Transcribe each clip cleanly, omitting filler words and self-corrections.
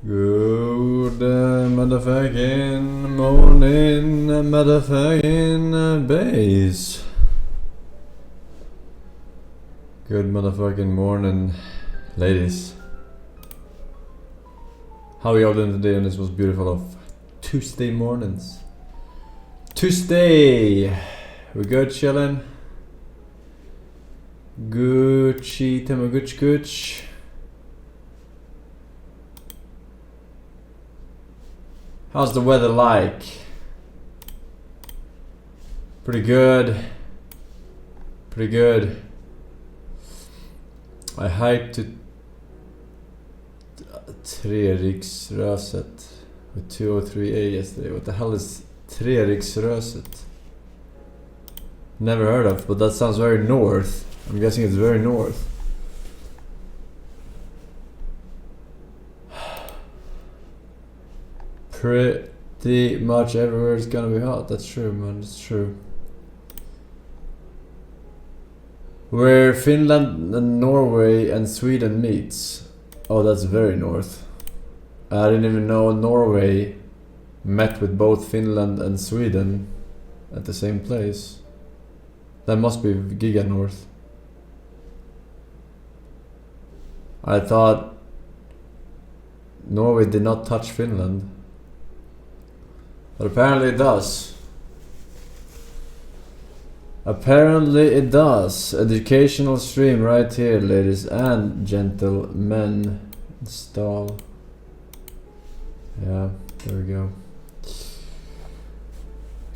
Good motherfucking morning, motherfucking bass. Good motherfucking morning, ladies. How are y'all doing today on this most beautiful of Tuesday mornings? Tuesday! We good chillin'? Gucci, Tamaguch. How's the weather like? Pretty good. Pretty good. I hiked to Treriksröset with 203A yesterday. What the hell is Treriksröset? Never heard of, but that sounds very north. I'm guessing it's very north. Pretty much everywhere is gonna be hot. That's true, man. That's true. Where Finland and Norway and Sweden meets. Oh, that's very north. I didn't even know Norway met with both Finland and Sweden at the same place. That must be giga north. I thought Norway did not touch Finland. But apparently it does. Apparently it does. Educational stream right here, ladies and gentlemen. Install. Yeah, there we go.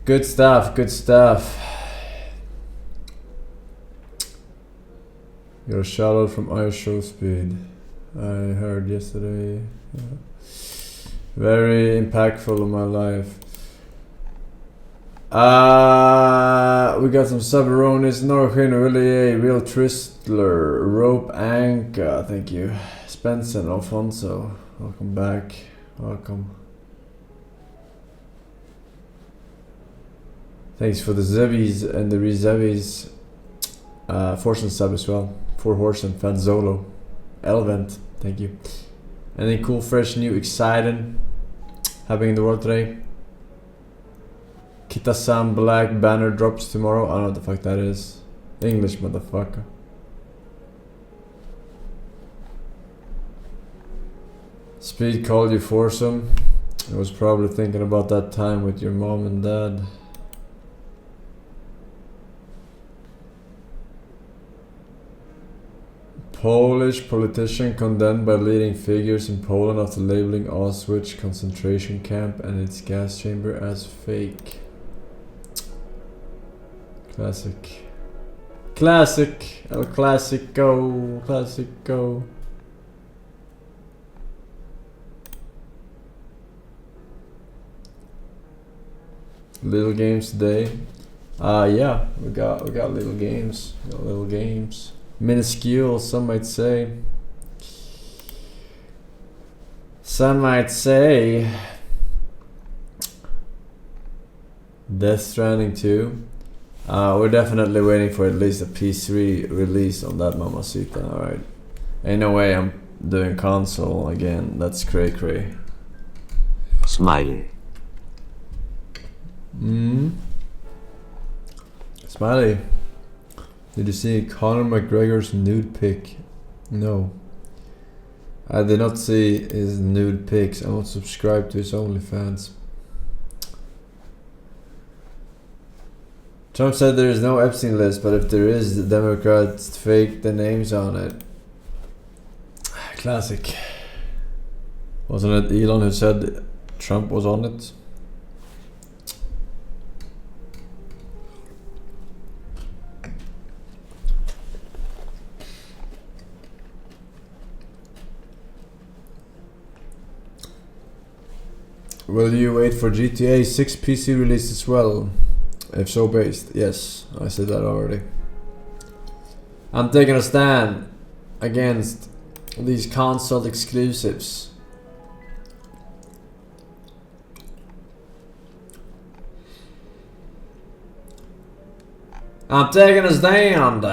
Good stuff, good stuff. Got a shout out from iShow Speed. I heard yesterday. Yeah. Very impactful in my life. We got some Sabaronis, Norrsken, Willie, Real Tristler, Rope Anka, thank you. Spencer and Alfonso, welcome back. Welcome. Thanks for the Zebbies and the Rezebbies. Forsen sub as well. For Horsen, Fanzolo, Elvent, thank you. Anything cool, fresh, new, exciting happening in the world today? Kita-san Black banner drops tomorrow. I don't know what the fuck that is. English, motherfucker. Speed called you Forsen. I was probably thinking about that time with your mom and dad. Polish politician condemned by leading figures in Poland after labeling Auschwitz concentration camp and its gas chamber as fake. Classic. Classic. El Clasico. Clasico. Little games today. Yeah, we got little games. We got little games. Minuscule, some might say. Some might say. Death Stranding 2. We're definitely waiting for at least a PS3 release on that mamacita, alright. Ain't no way I'm doing console again, that's cray. Smile. Smiley. Did you see Conor McGregor's nude pic? No. I did not see his nude pics. I'm not subscribed to his OnlyFans. Trump said there is no Epstein list, but if there is, the Democrats fake the names on it. Classic. Wasn't it Elon who said Trump was on it? Will you wait for GTA 6 PC release as well? If so, based. Yes, I said that already. I'm taking a stand against these console exclusives. I'm taking a stand.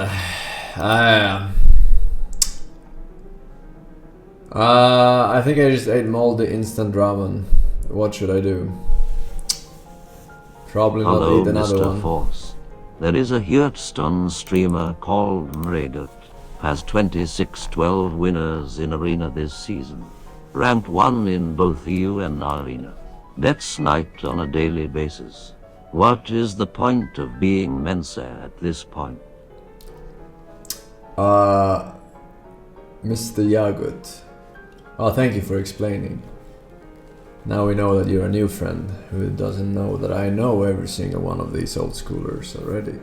I think I just ate moldy instant ramen. What should I do? Probably not Hello, eat another Mr. one. Force. There is a Hearthstone streamer called Mregut. Has 26-12 winners in Arena this season. Ranked 1 in both EU and Arena. Bets sniped on a daily basis. What is the point of being Mensa at this point? Mr. Yagut. Oh, thank you for explaining. Now we know that you're a new friend who doesn't know that I know every single one of these old schoolers already.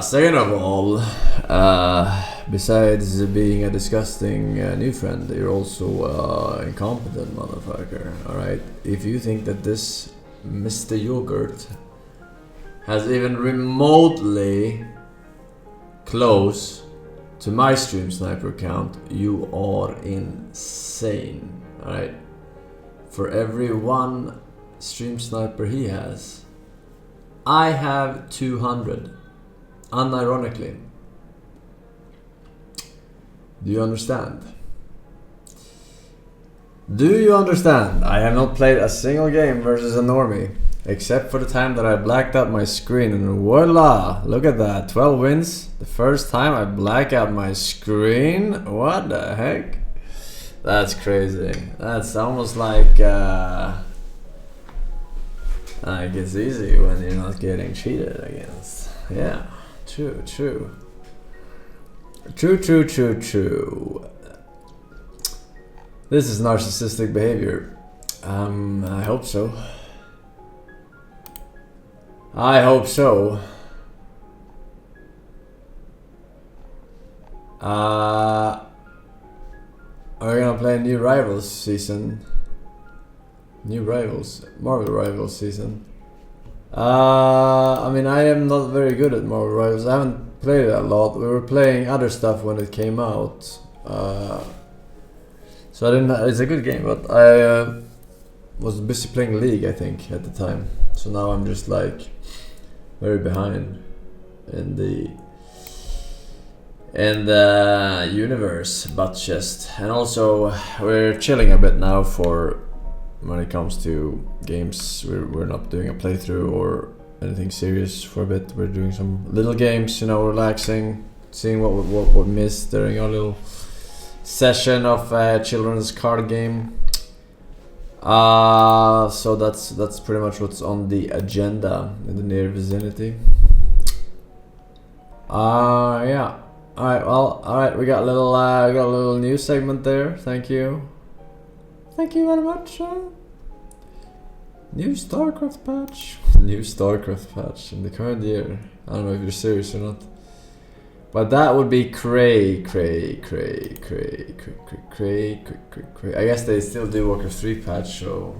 Second of all, besides being a disgusting new friend, you're also incompetent motherfucker, alright? If you think that this Mr. Yogurt has even remotely close to my Stream Sniper account, you are insane, alright? For every one Stream Sniper he has, I have 200. Unironically. Do you understand? Do you understand? I have not played a single game versus a normie, except for the time that I blacked out my screen, and voila! Look at that, 12 wins. The first time I black out my screen? What the heck? That's crazy. That's almost like it's easy when you're not getting cheated against. Yeah, true. True. This is narcissistic behavior. I hope so. Are we gonna play New Rivals season? Marvel Rivals season. I mean, I am not very good at Marvel Rivals. I haven't played it a lot. We were playing other stuff when it came out. So I didn't. It's a good game, but I was busy playing League, I think, at the time. So now I'm just like very behind in the universe, butt chest. And also we're chilling a bit now for when it comes to games. We're not doing a playthrough or anything serious for a bit. We're doing some little games, you know, relaxing, seeing what we missed during our little session of children's card game. So that's pretty much what's on the agenda in the near vicinity. Yeah. Alright, we got a little news segment there. Thank you very much. New StarCraft patch in the current year. I don't know if you're serious or not, but that would be cray. I guess they still do Warcraft 3 patch, so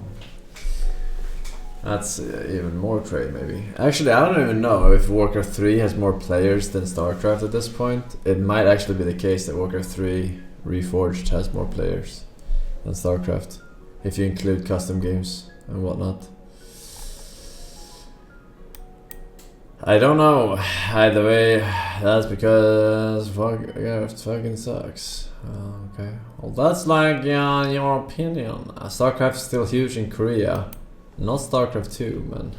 that's even more cray maybe. Actually, I don't even know if Warcraft 3 has more players than StarCraft at this point. It might actually be the case that Warcraft 3 Reforged has more players than StarCraft, if you include custom games and whatnot. I don't know. Either way, that's because Warcraft fucking sucks. Okay, well that's like your opinion. StarCraft is still huge in Korea. Not StarCraft 2, man.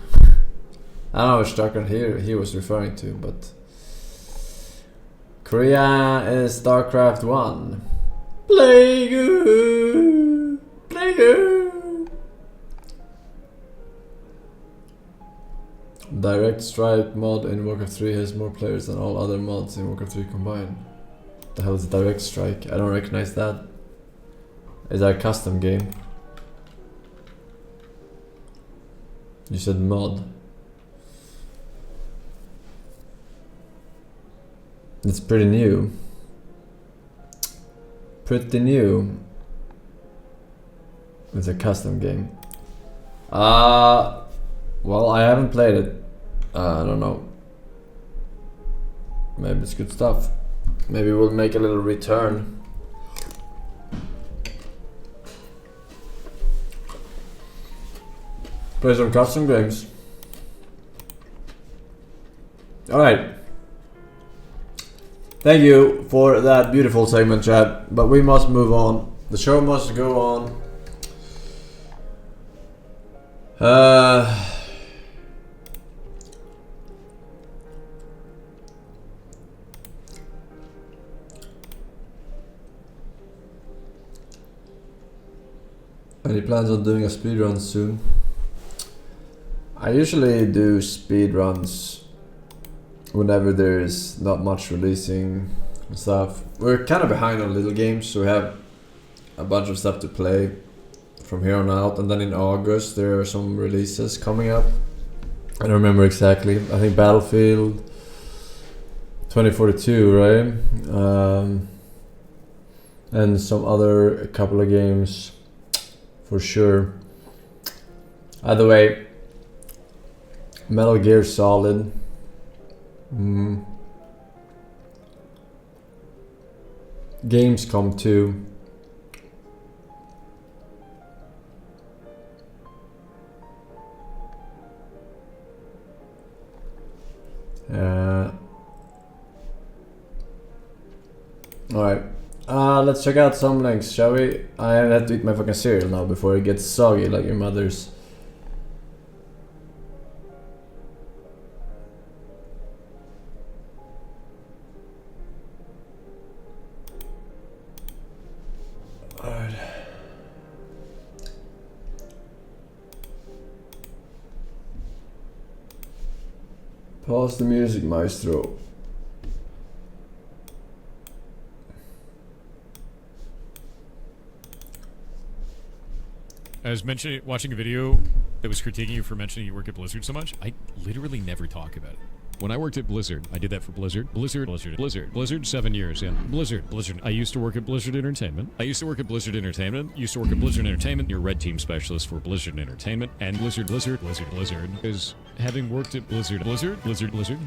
I don't know which StarCraft he was referring to, but Korea is StarCraft 1. Play good. Direct Strike mod in Warcraft 3 has more players than all other mods in Warcraft 3 combined. The hell is Direct Strike? I don't recognize that. Is that a custom game? You said mod. It's pretty new. It's a custom game. Well, I haven't played it. I don't know. Maybe it's good stuff. Maybe we'll make a little return. Play some custom games. Alright. Thank you for that beautiful segment, chat. But we must move on The show must go on. Any plans on doing a speedrun soon? I usually do speedruns whenever there is not much releasing and stuff. We're kind of behind on little games, so we have a bunch of stuff to play from here on out. And then in August there are some releases coming up. I don't remember exactly. I think Battlefield 2042, right? And some other couple of games for sure. Either way, Metal Gear Solid. Gamescom 2. Alright. Let's check out some links, shall we? I have to eat my fucking cereal now before it gets soggy like your mother's. Alright. Pause the music, maestro. I was watching a video that was critiquing you for mentioning you work at Blizzard so much. I literally never talk about it. When I worked at Blizzard, I did that for Blizzard. Blizzard 7 years, yeah. Blizzard. I used to work at Blizzard Entertainment. Used to work at Blizzard Entertainment. You're red team specialist for Blizzard Entertainment. And Blizzard is having worked at Blizzard.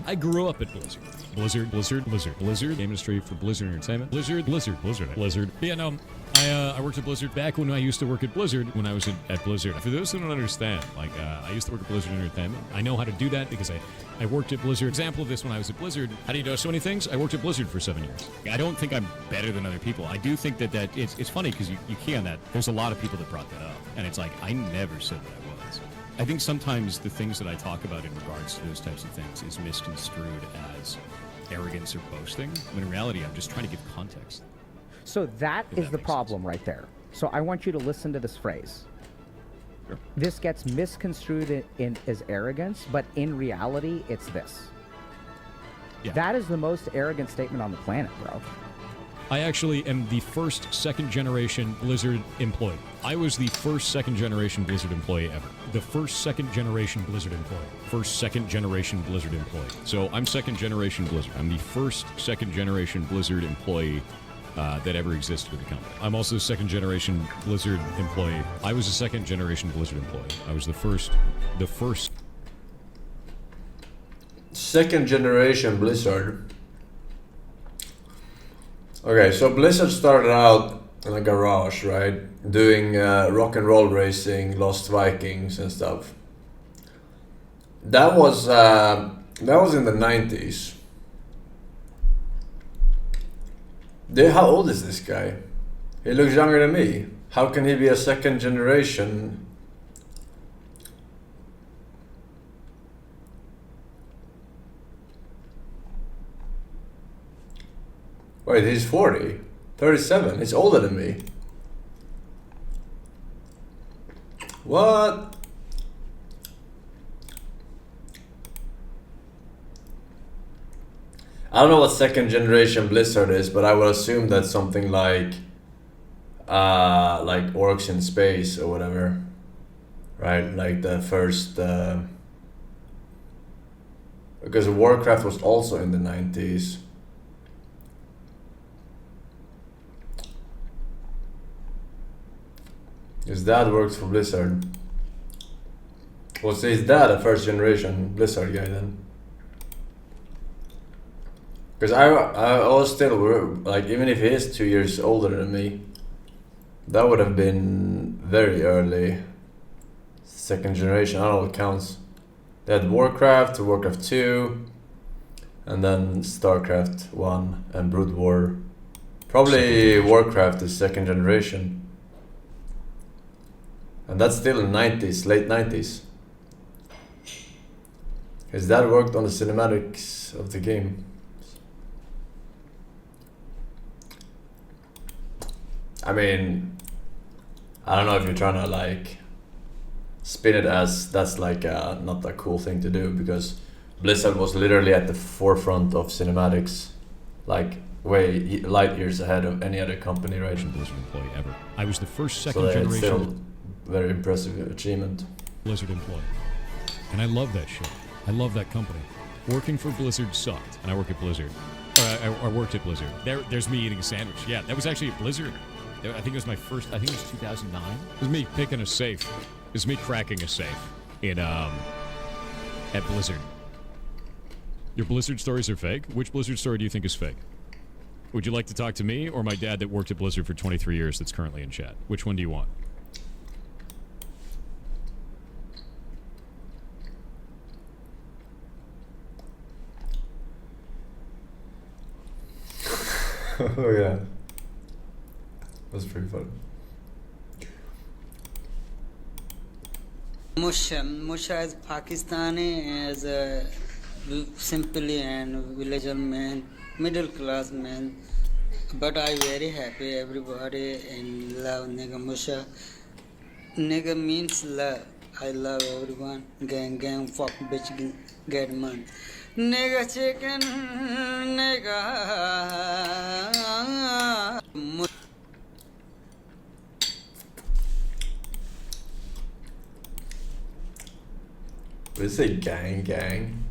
I grew up at Blizzard. Blizzard. Game industry for Blizzard Entertainment. Blizzard. Yeah, no. I worked at Blizzard back when I used to work at Blizzard when I was at Blizzard. For those who don't understand, I used to work at Blizzard Entertainment. I know how to do that because I worked at Blizzard. Example of this when I was at Blizzard. How do you know so many things? I worked at Blizzard for 7 years. I don't think I'm better than other people. I do think that it's funny because you can that. There's a lot of people that brought that up. And it's like, I never said that I was. I think sometimes the things that I talk about in regards to those types of things is misconstrued as arrogance or boasting. When in reality, I'm just trying to give context. So that is the problem right there. So I want you to listen to this phrase. Sure. This gets misconstrued as arrogance, but in reality, it's this. Yeah. That is the most arrogant statement on the planet, bro. I actually am the first second-generation Blizzard employee. I was the first second-generation Blizzard employee ever. The first second-generation Blizzard employee. First second-generation Blizzard employee. So I'm second-generation Blizzard. I'm the first second-generation Blizzard employee that ever existed with the company. I'm also a second-generation Blizzard employee. I was a second-generation Blizzard employee. I was the first. Second-generation Blizzard. Okay, so Blizzard started out in a garage, right? Doing rock and roll racing, Lost Vikings and stuff. That was in the 90s. How old is this guy? He looks younger than me. How can he be a second generation? Wait, he's 40. 37. He's older than me. What? I don't know what second generation Blizzard is, but I would assume that's something like Orcs in Space or whatever, right? Like the first, because Warcraft was also in the 90s. His dad works for Blizzard. Was his dad a first generation Blizzard guy then? Because I was still, like, even if he is 2 years older than me, that would have been very early. Second generation, I don't know what counts. They had Warcraft, Warcraft 2, and then Starcraft 1 and Brood War Probably Warcraft is second generation. And that's still in 90s, late 90s. His dad worked on the cinematics of the game. I mean, I don't know if you're trying to like spin it as that's like not a cool thing to do, because Blizzard was literally at the forefront of cinematics, like way light years ahead of any other company, right? Blizzard employee ever. I was the first second So it's generation still very impressive achievement. Blizzard employee. And I love that shit. I love that company. Working for Blizzard sucked, and I work at Blizzard. I worked at Blizzard. There's me eating a sandwich. Yeah, that was actually at Blizzard. I think it was my first, I think it was 2009. It was me picking a safe. It was me cracking a safe in, at Blizzard. Your Blizzard stories are fake? Which Blizzard story do you think is fake? Would you like to talk to me or my dad that worked at Blizzard for 23 years that's currently in chat? Which one do you want? Oh yeah. That's pretty funny. Musha is Pakistani, as a simply and villager man, middle class man. But I very happy everybody and love nigga Musha. Nigga means love. I love everyone. Gang, fuck, bitch, get money. Nigga chicken, nigga. Would you say gang?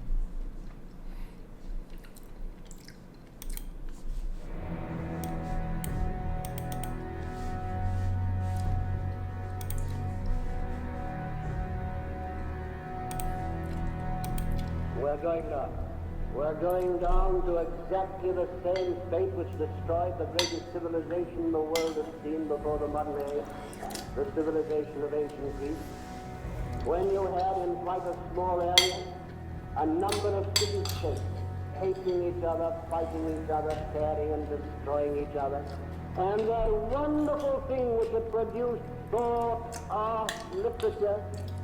We're going down to exactly the same fate which destroyed the greatest civilization the world has seen before the modern age, the civilization of ancient Greece. When you had in quite a small area a number of city-states hating each other, fighting each other, tearing and destroying each other, and that wonderful thing which had produced thought, art, literature,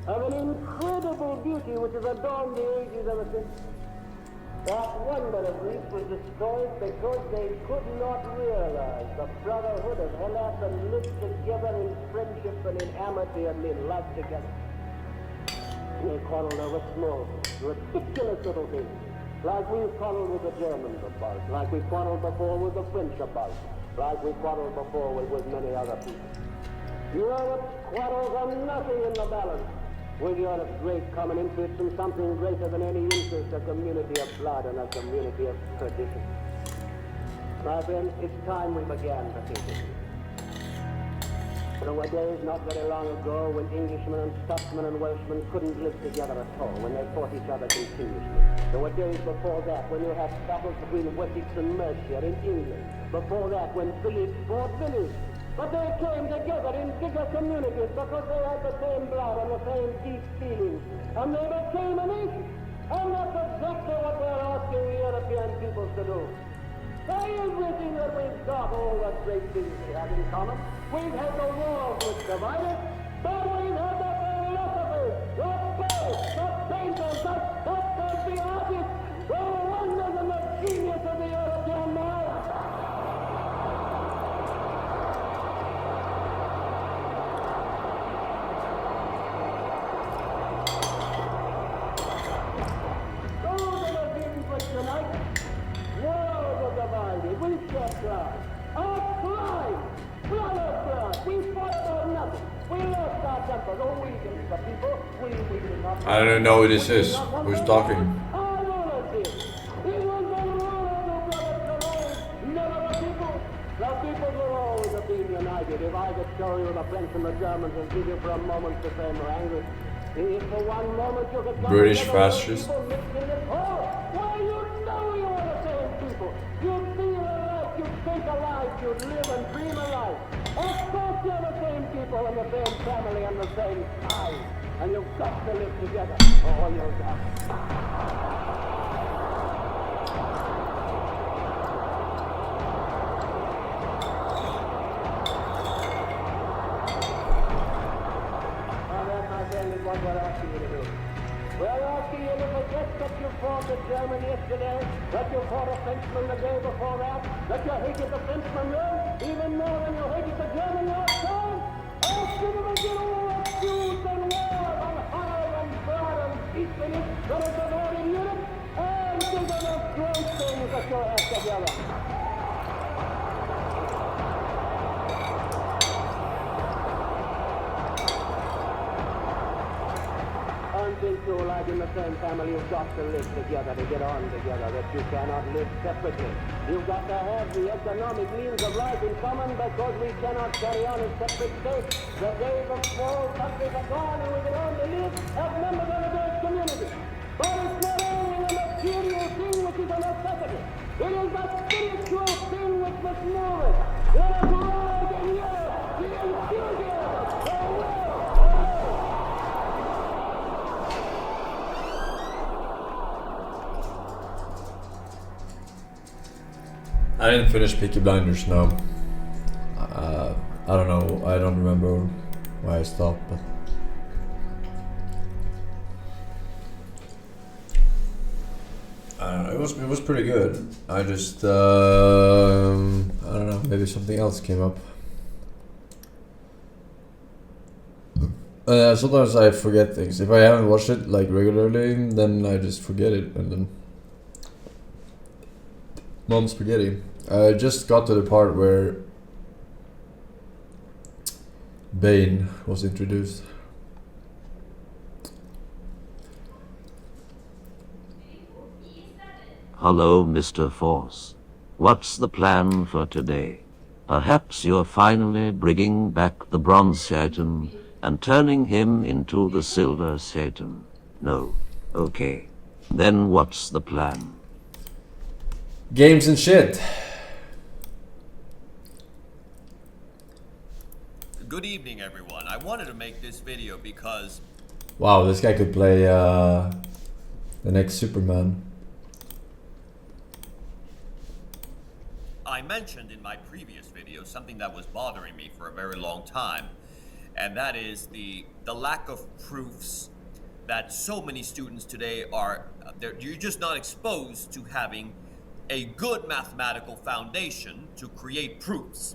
of an incredible beauty which has adorned the ages ever since. That wonder of Greece was destroyed because they could not realize the brotherhood of Hellas and live together in friendship and in amity and in love together. They quarreled over small, ridiculous little things, like we quarreled with the Germans about, like we quarreled before with the French about, like we quarreled before with many other people. Europe's quarrels are nothing in the balance with Europe's great common interests and something greater than any interest, a community of blood and a community of tradition. My friends, it's time we began to think of it. There were days not very long ago when Englishmen and Scotsmen and Welshmen couldn't live together at all, when they fought each other continuously. There were days before that when you had battles between Wessex and Mercia in England. Before that when village fought village. But they came together in bigger communities because they had the same blood and the same deep feelings. And they became a nation. And that's exactly what we're asking the European peoples to do. By everything that we've got, all the great things we have in common. We've had the wars which divide us, but we've had the philosophers, the poets, the painters, the sculptors, the artists, the wonders and the genius of the European mind. Tonight, worlds are divided. We shed blood. Our pride, blood of blood. We fought about nothing. We lost our tempers. Oh, we did the people. We did not. I don't know who this is. Who's talking? Our rulers did. It was the rulers who brought us the rule, never the people. The people will always have been united. If I could show you the French and the Germans and give you for a moment the same language. If for one moment you could British fascists. well, you know you are the same people. You'd feel alike, you'd think alike, you'd live and dream alike. Of course you're the same people and the same family and the same time. And you've got to live together or you'll die. that you fought the German yesterday, that you fought a Frenchman the day before that you hated the Frenchman even more than you hated the German last time? Ask you to begin all that feuds and war and horror and blood and beastliness that is the war in Europe, and think of the great things that you have together. Until so, like in the same family, you've got to live together, to get on together, that you cannot live separately. You've got to have the economic means of life in common, because we cannot carry on in separate states. The days of small countries are gone, and we can only live as members of a great community. But it's not only a material thing which is a necessity. It is a spiritual thing which must move us. Let us rise and yell, the enthusiasm, the will. I didn't finish Peaky Blinders, no. I don't know, I don't remember why I stopped, but... I don't know, it was pretty good. I just, I don't know, maybe something else came up. Sometimes I forget things. If I haven't watched it like regularly, then I just forget it, and then... Mom spaghetti. I just got to the part where Bane was introduced. Hello, Mr. Force. What's the plan for today? Perhaps you're finally bringing back the bronze Satan and turning him into the silver Satan. No. Okay. Then what's the plan? Games and shit. Good evening, everyone. I wanted to make this video because... Wow, this guy could play the next Superman. I mentioned in my previous video something that was bothering me for a very long time, and that is the lack of proofs that so many students today are... You're just not exposed to having a good mathematical foundation to create proofs.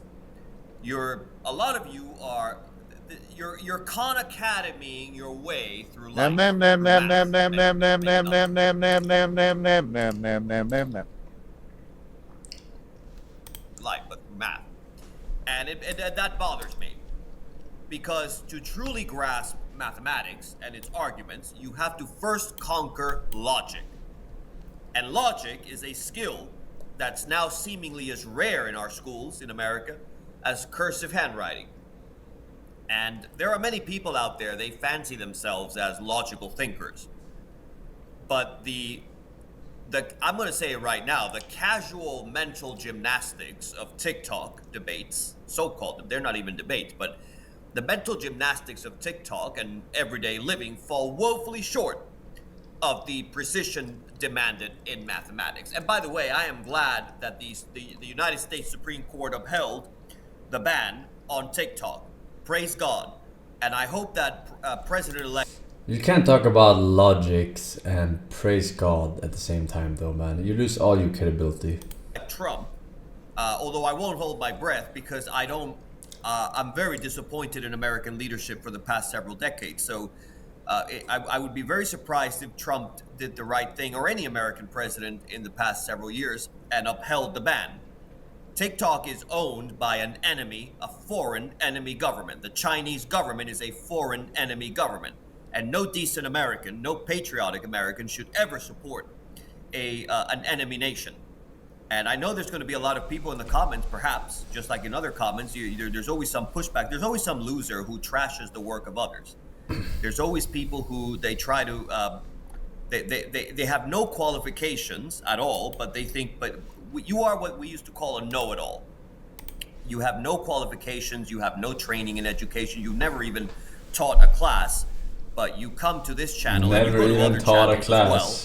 A lot of you are, you're Khan Academying your way through life. Life, but math. And that bothers me. Because to truly grasp mathematics and its arguments, you have to first conquer logic. And logic is a skill that's now seemingly as rare in our schools in America as cursive handwriting. And there are many people out there, they fancy themselves as logical thinkers. But I'm going to say it right now, the casual mental gymnastics of TikTok debates, so-called, they're not even debates, but the mental gymnastics of TikTok and everyday living fall woefully short of the precision demanded in mathematics. And by the way, I am glad that the United States Supreme Court upheld the ban on TikTok. Praise God. And I hope that President-elect... You can't talk about logics and praise God at the same time though, man. You lose all your credibility. Trump, although I won't hold my breath because I'm very disappointed in American leadership for the past several decades. So I would be very surprised if Trump did the right thing, or any American president in the past several years, and upheld the ban. TikTok is owned by an enemy, a foreign enemy government. The Chinese government is a foreign enemy government. And no decent American, no patriotic American should ever support an enemy nation. And I know there's going to be a lot of people in the comments, perhaps, just like in other comments, there's always some pushback. There's always some loser who trashes the work of others. There's always people who they try to, they have no qualifications at all, but they think, but you are what we used to call a know-it-all. You have no qualifications, you have no training in education, you've never even taught a class, but you come to this channel and you go to other channels as well,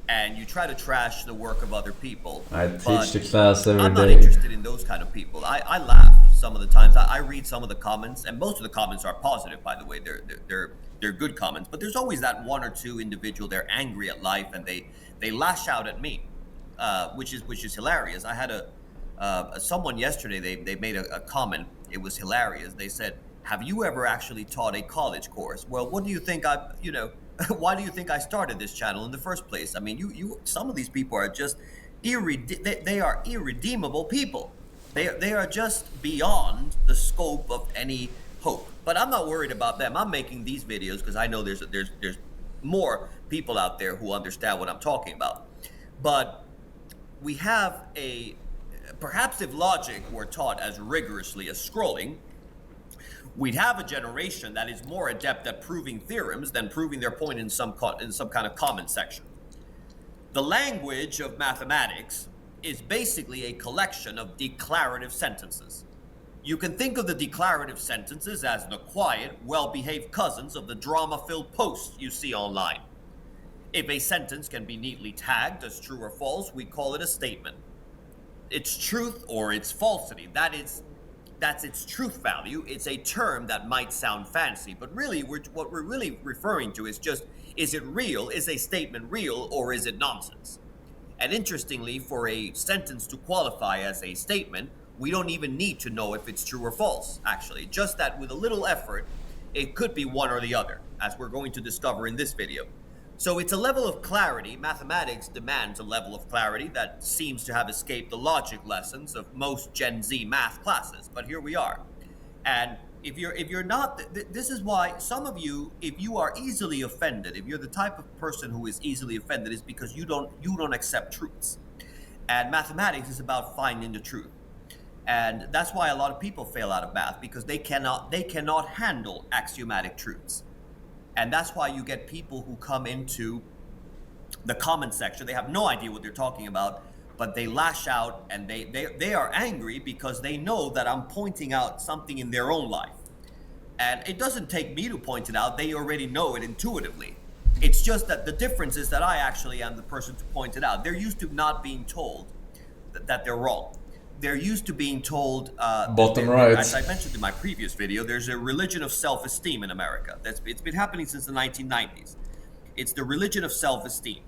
and you try to trash the work of other people. I But teach the class every I'm not day. interested in those kind of people. I laugh some of the times. I read some of the comments, and most of the comments are positive, by the way. They're good comments, but there's always that one or two individual. They're angry at life, and they lash out at me, which is hilarious. I had someone yesterday. They made a comment. It was hilarious. They said, "Have you ever actually taught a college course?" Well, what do you think why do you think I started this channel in the first place? I mean, some of these people are just they are irredeemable people. They are just beyond the scope of any hope. But I'm not worried about them. I'm making these videos because I know there's more people out there who understand what I'm talking about. But we have perhaps if logic were taught as rigorously as scrolling, we'd have a generation that is more adept at proving theorems than proving their point in some kind of comment section. The language of mathematics is basically a collection of declarative sentences. You can think of the declarative sentences as the quiet, well-behaved cousins of the drama-filled posts you see online. If a sentence can be neatly tagged as true or false, we call it a statement. It's truth or it's falsity. That's its truth value. It's a term that might sound fancy, but really what we're really referring to is just, is it real? Is a statement real, or is it nonsense? And interestingly, for a sentence to qualify as a statement, we don't even need to know if it's true or false, actually. Just that with a little effort, it could be one or the other, as we're going to discover in this video. So it's a level of clarity. Mathematics demands a level of clarity that seems to have escaped the logic lessons of most Gen Z math classes. But here we are. And if you're not, this is why some of you, if you are easily offended, if you're the type of person who is easily offended, is because you don't accept truths. And mathematics is about finding the truth. And that's why a lot of people fail out of math, because they cannot handle axiomatic truths. And that's why you get people who come into the comment section. They have no idea what they're talking about, but they lash out, and they are angry because they know that I'm pointing out something in their own life. And it doesn't take me to point it out. They already know it intuitively. It's just that the difference is that I actually am the person to point it out. They're used to not being told that they're wrong. They're used to being told, bottom right. As I mentioned in my previous video, there's a religion of self-esteem in America. It's been happening since the 1990s. It's the religion of self-esteem.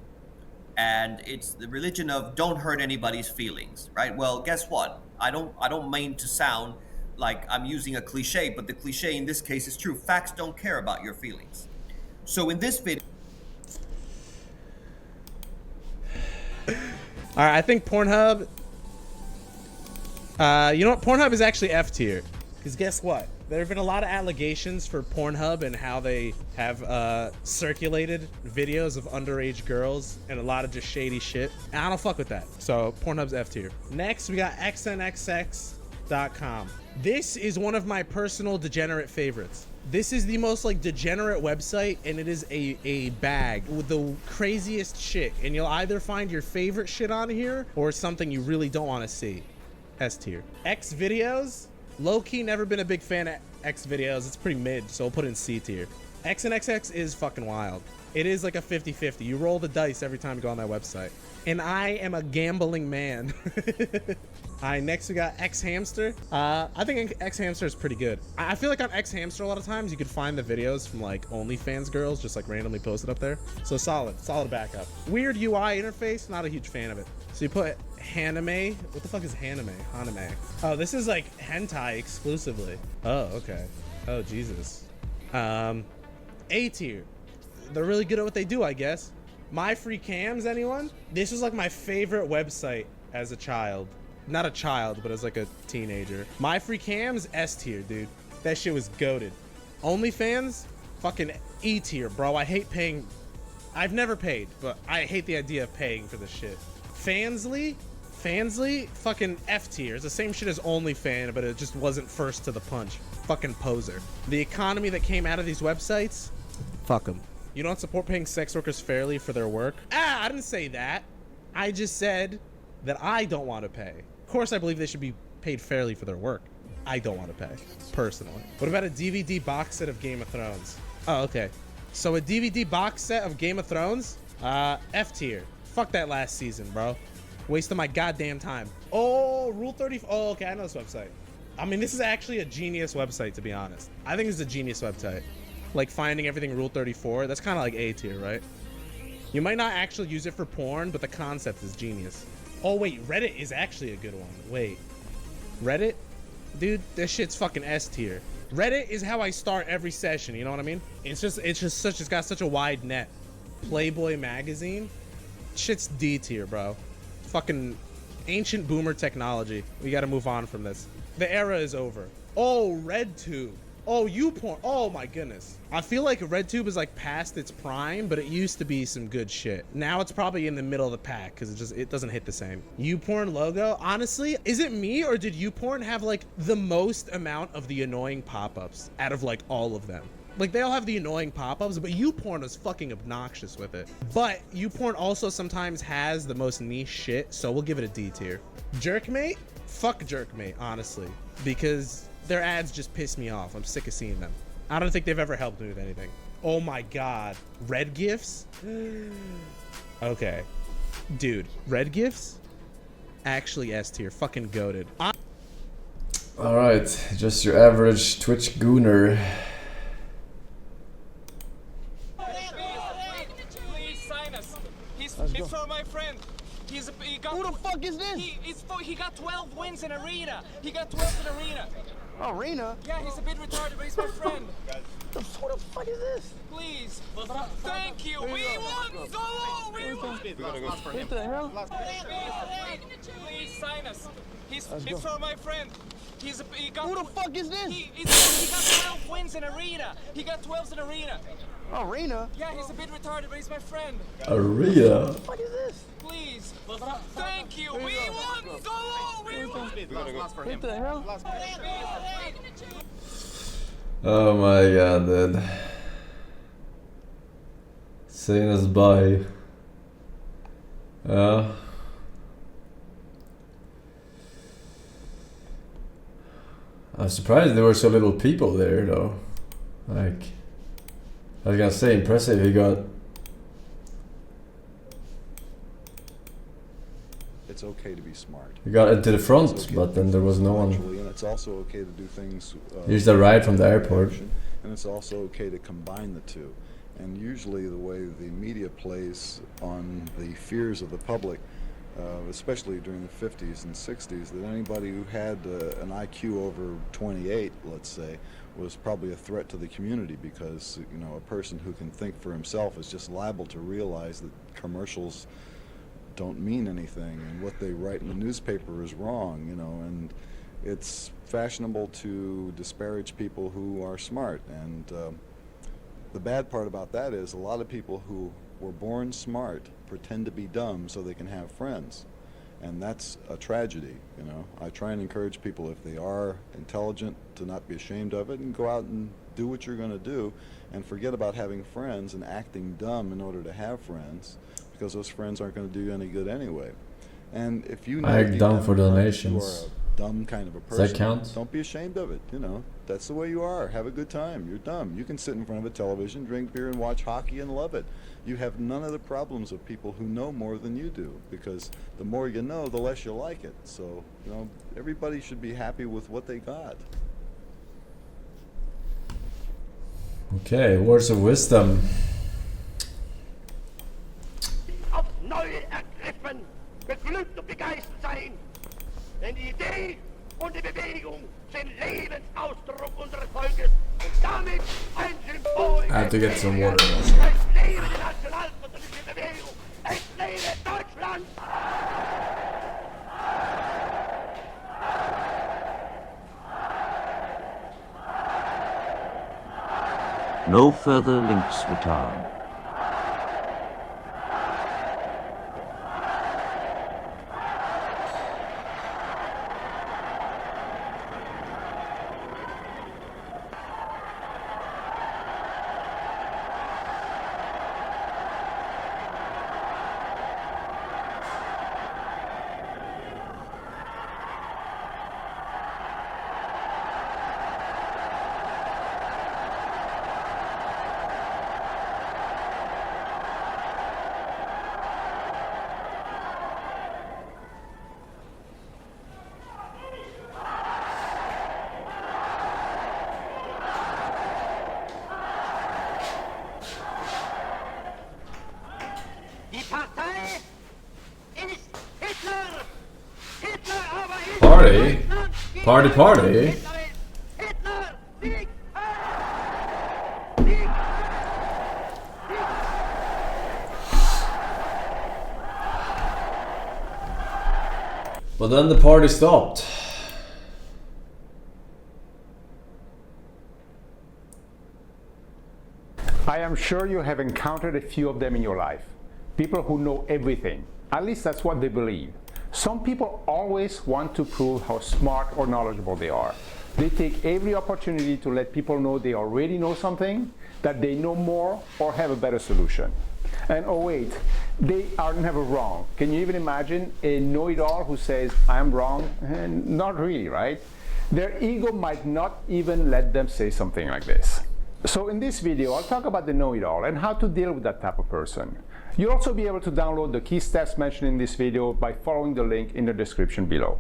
And it's the religion of don't hurt anybody's feelings, right? Well, guess what? I don't mean to sound like I'm using a cliche, but the cliche in this case is true. Facts don't care about your feelings. So in this video... All right, I think Pornhub... you know what? Pornhub is actually F tier. Because guess what? There have been a lot of allegations for Pornhub and how they have circulated videos of underage girls and a lot of just shady shit. And I don't fuck with that. So Pornhub's F tier. Next, we got xnxx.com. This is one of my personal degenerate favorites. This is the most like degenerate website, and it is a bag with the craziest shit. And you'll either find your favorite shit on here or something you really don't want to see. S tier. X videos, low-key never been a big fan of X videos. It's pretty mid, so we'll put it in C tier. XNXX is fucking wild. It is like a 50-50. You roll the dice every time you go on that website. And I am a gambling man. Alright, next we got X Hamster. I think X Hamster is pretty good. I feel like on X Hamster a lot of times you could find the videos from like OnlyFans girls just like randomly posted up there. So solid backup. Weird UI interface, not a huge fan of it. So you put Haname. What the fuck is Haname? Oh, this is like hentai exclusively. Oh, okay. Oh, Jesus. A tier. They're really good at what they do, I guess. My Free Cams, anyone? This was like my favorite website as a child. Not a child, but as like a teenager. My Free Cams, S tier, dude. That shit was goated. OnlyFans, fucking E tier, bro. I hate paying. I've never paid, but I hate the idea of paying for this shit. Fansly, fucking F tier. It's the same shit as OnlyFans, but it just wasn't first to the punch. Fucking poser. The economy that came out of these websites, fuck them. You don't support paying sex workers fairly for their work? I didn't say that. I just said that I don't want to pay. Of course I believe they should be paid fairly for their work. I don't want to pay, personally. What about a DVD box set of Game of Thrones? Oh, okay. So a DVD box set of Game of Thrones? F tier. Fuck that last season, bro. Wasting my goddamn time. Oh, Rule 30. Oh, okay, I know this website. I mean, this is actually a genius website, to be honest. I think it's a genius website. Like, finding everything Rule 34, that's kind of like A tier, right? You might not actually use it for porn, but the concept is genius. Oh, wait, Reddit is actually a good one. Wait. Reddit? Dude, this shit's fucking S tier. Reddit is how I start every session, you know what I mean? It's got such a wide net. Playboy magazine? Shit's D tier, bro. Fucking ancient boomer technology. We gotta move on from this. The era is over. Oh, RedTube. Oh, YouPorn. Oh my goodness. I feel like RedTube is like past its prime, but it used to be some good shit. Now it's probably in the middle of the pack because it doesn't hit the same. YouPorn logo. Honestly, is it me or did YouPorn have like the most amount of the annoying pop-ups out of like all of them? Like they all have the annoying pop-ups, but YouPorn is fucking obnoxious with it. But YouPorn also sometimes has the most niche shit, so we'll give it a D tier. Jerkmate? Fuck Jerkmate, honestly, because their ads just piss me off. I'm sick of seeing them. I don't think they've ever helped me with anything. Oh my god. Red gifts? Okay. Dude, red gifts? Actually S tier. Fucking goated. Alright, just your average Twitch gooner. Please sign us. It's for my friend. He got, who the fuck is this? He got 12 wins in arena. He got 12 in arena. Arena? Yeah, he's a bit retarded, but he's my friend. Who the fuck is this? Please. Thank you. We won solo. We won. What the hell? Please sign us. It's for my friend. He got, who the fuck is this? He got 12 wins in arena. He got 12s in arena. Arena? Yeah, he's a bit retarded, but he's my friend. Arena? What the fuck is this? Please. Thank you. We won solo. We won. What the hell? Oh my god, dude. Saying us bye. I'm surprised there were so little people there though. Like, I was gonna say impressive he got. It's okay to be smart. He got into the front, Okay, but then there was no one. and it's also okay to do things. Here's the ride from the airport. And it's also okay to combine the two. And usually the way the media plays on the fears of the public, especially during the 50s and 60s, that anybody who had an IQ over 28, let's say, was probably a threat to the community because, you know, a person who can think for himself is just liable to realize that commercials don't mean anything and what they write in the newspaper is wrong, you know, and it's fashionable to disparage people who are smart. And the bad part about that is a lot of people who were born smart pretend to be dumb so they can have friends. And that's a tragedy, you know. I try and encourage people, if they are intelligent, to not be ashamed of it and go out and do what you're going to do and forget about having friends and acting dumb in order to have friends, because those friends aren't going to do you any good anyway. And if you know Act dumb for donations. you are a dumb kind of a person, Does that count? don't be ashamed of it, you know. That's the way you are. Have a good time. You're dumb. You can sit in front of a television, drink beer, and watch hockey and love it. You have none of the problems of people who know more than you do, because the more you know, the less you like it. So, you know, everybody should be happy with what they got. Okay, words of wisdom. Aufs Neue ergriffen, beglückt und begeistert sein. Denn die Idee und die Bewegung sind Lebensausdruck unseres Volkes und damit ein Symbol. I have to get some water. Es lebe die nationalsozialistische Bewegung! Es lebe Deutschland! No further links return. Party, party. But then the party stopped. I am sure you have encountered a few of them in your life. People who know everything. At least that's what they believe. Some people always want to prove how smart or knowledgeable they are. They take every opportunity to let people know they already know something, that they know more or have a better solution. And oh wait, they are never wrong. Can you even imagine a know-it-all who says, I'm wrong? Not really, right? Their ego might not even let them say something like this. So in this video, I'll talk about the know-it-all and how to deal with that type of person. You'll also be able to download the key steps mentioned in this video by following the link in the description below.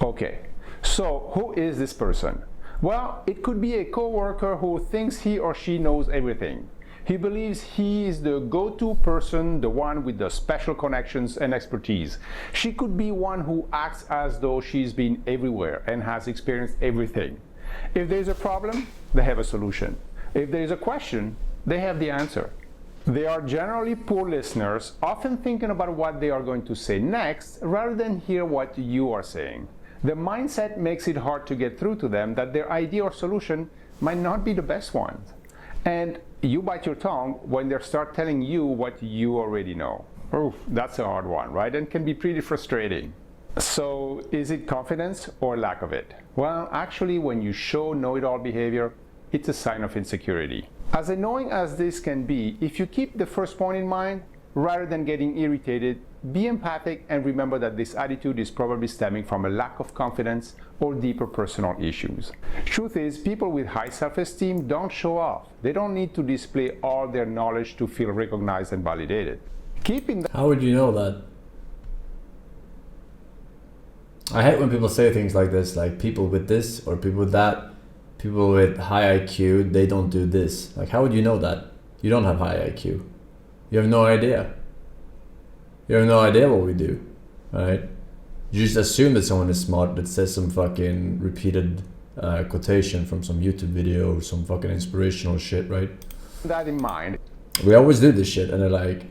Okay, so who is this person? Well, it could be a coworker who thinks he or she knows everything. He believes he is the go-to person, the one with the special connections and expertise. She could be one who acts as though she's been everywhere and has experienced everything. If there's a problem, they have a solution. If there's a question, they have the answer. They are generally poor listeners, often thinking about what they are going to say next rather than hear what you are saying. The mindset makes it hard to get through to them that their idea or solution might not be the best one. And you bite your tongue when they start telling you what you already know. Oof, that's a hard one, right? And can be pretty frustrating. So is it confidence or lack of it? Well, actually, when you show know-it-all behavior, it's a sign of insecurity. As annoying as this can be, if you keep the first point in mind, rather than getting irritated, be empathic and remember that this attitude is probably stemming from a lack of confidence or deeper personal issues. Truth is, people with high self-esteem don't show off. They don't need to display all their knowledge to feel recognized and validated. Keeping How would you know that? I hate when people say things like this, like people with this or people with that. People with high IQ, they don't do this. Like, how would you know that? You don't have high IQ. You have no idea. You have no idea what we do, right? You just assume that someone is smart that says some fucking repeated quotation from some YouTube video or some fucking inspirational shit, right? that in mind. We always do this shit and they're like,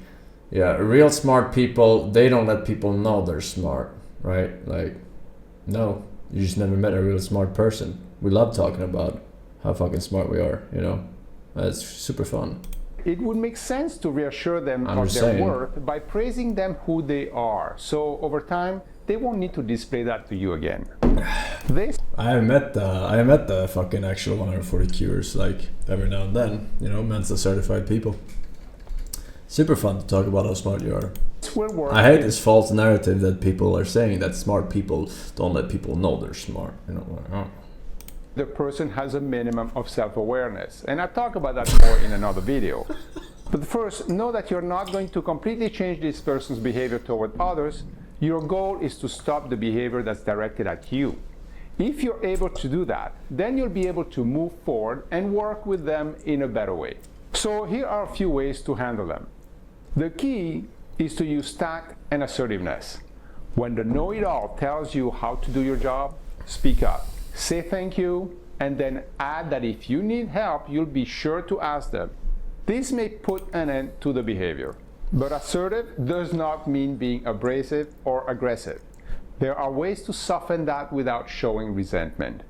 yeah, real smart people, they don't let people know they're smart, right? Like, no, you just never met a real smart person. We love talking about how fucking smart we are, you know? It's super fun. It would make sense to reassure them of their worth by praising them who they are. So over time, they won't need to display that to you again. I met the fucking actual 140 Qers like every now and then, you know, Mensa certified people. Super fun to talk about how smart you are. I hate this false narrative that people are saying that smart people don't let people know they're smart. You know, like, oh. The person has a minimum of self-awareness, and I'll talk about that more in another video. But first, know that you're not going to completely change this person's behavior toward others. Your goal is to stop the behavior that's directed at you. If you're able to do that, then you'll be able to move forward and work with them in a better way. So here are a few ways to handle them. The key is to use tact and assertiveness. When the know-it-all tells you how to do your job, speak up. Say thank you, and then add that if you need help, you'll be sure to ask them. This may put an end to the behavior. But assertive does not mean being abrasive or aggressive. There are ways to soften that without showing resentment.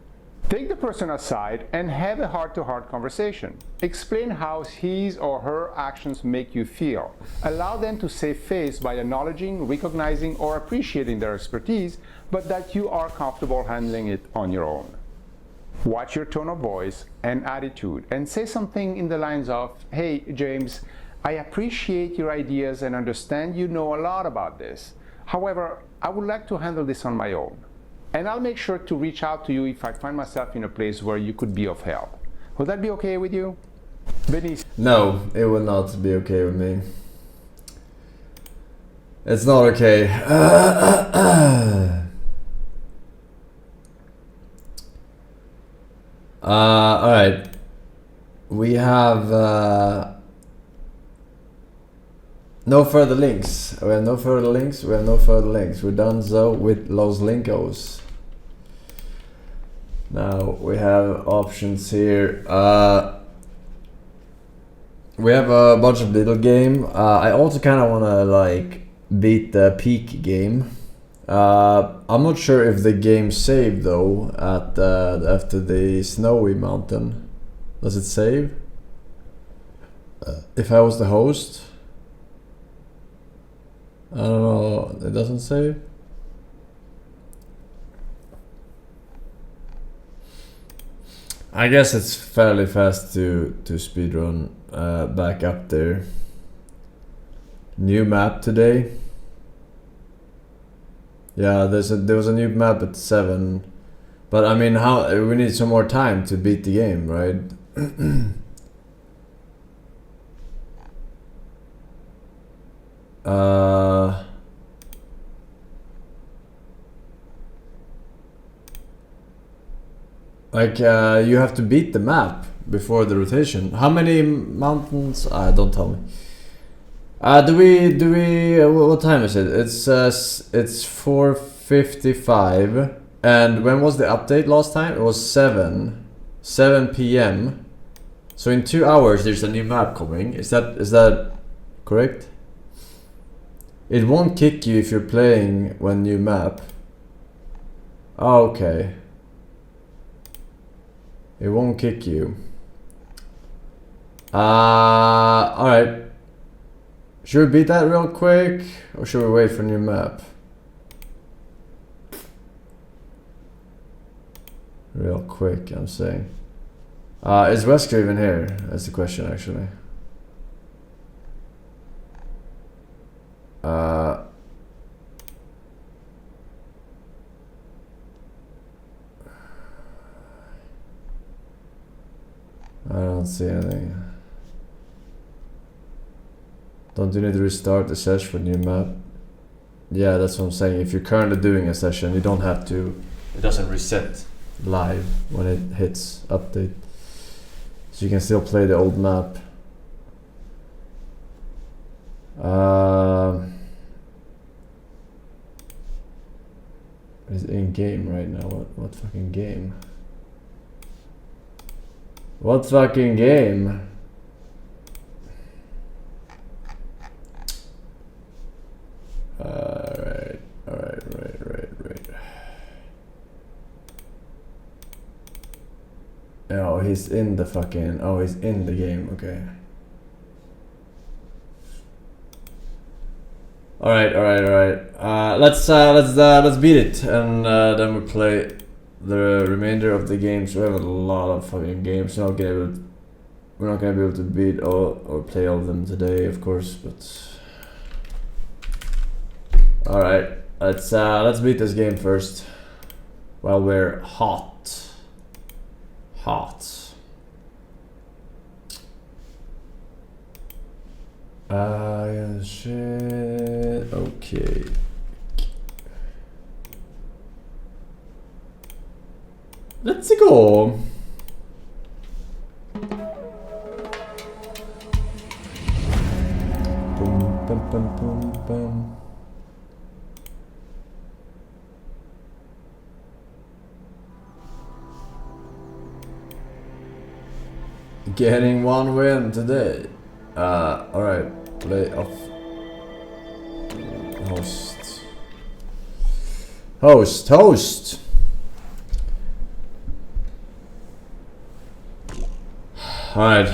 Take the person aside and have a heart-to-heart conversation. Explain how his or her actions make you feel. Allow them to save face by acknowledging, recognizing, or appreciating their expertise, but that you are comfortable handling it on your own. Watch your tone of voice and attitude and say something in the lines of, "Hey, James, I appreciate your ideas and understand you know a lot about this. However, I would like to handle this on my own. And I'll make sure to reach out to you if I find myself in a place where you could be of help." Would that be okay with you? Benicio? No, it will not be okay with me. It's not okay. Alright. We have no further links. We have no further links. We're done so with Los Linkos. Now we have options here. We have a bunch of little game. I also kind of want to like beat the peak game. I'm not sure if the game saved though at after the snowy mountain. Does it save? If I was the host? I don't know. It doesn't save? I guess it's fairly fast to speedrun back up there. New map today. Yeah, there was a new map at 7. But I mean, we need some more time to beat the game, right? You have to beat the map before the rotation. How many mountains? Don't tell me. Do we? What time is it? It's 4:55. And when was the update last time? It was 7 p.m. So in 2 hours, there's a new map coming. Is that correct? It won't kick you if you're playing when new map. Oh, okay. It won't kick you. Alright. Should we beat that real quick? Or should we wait for new map? Real quick, I'm saying. Is Wesker even here? That's the question, actually. I don't see anything. Don't you need to restart the session for new map? Yeah, that's what I'm saying. If you're currently doing a session, you don't have to. It doesn't reset live when it hits update. So you can still play the old map. It's in game right now. What fucking game? What fucking game? Alright. Oh, he's in the fucking. Oh, he's in the game. Okay. Alright. Let's beat it, and then we play the remainder of the games. We have a lot of fucking games. We're not gonna be able to beat or play all of them today, of course. But all right, let's beat this game first while we're hot. Yeah, shit. Okay. Let's go. Boom, bum, bum, boom, bum. Getting one win today. Alright, play off. Host. Alright.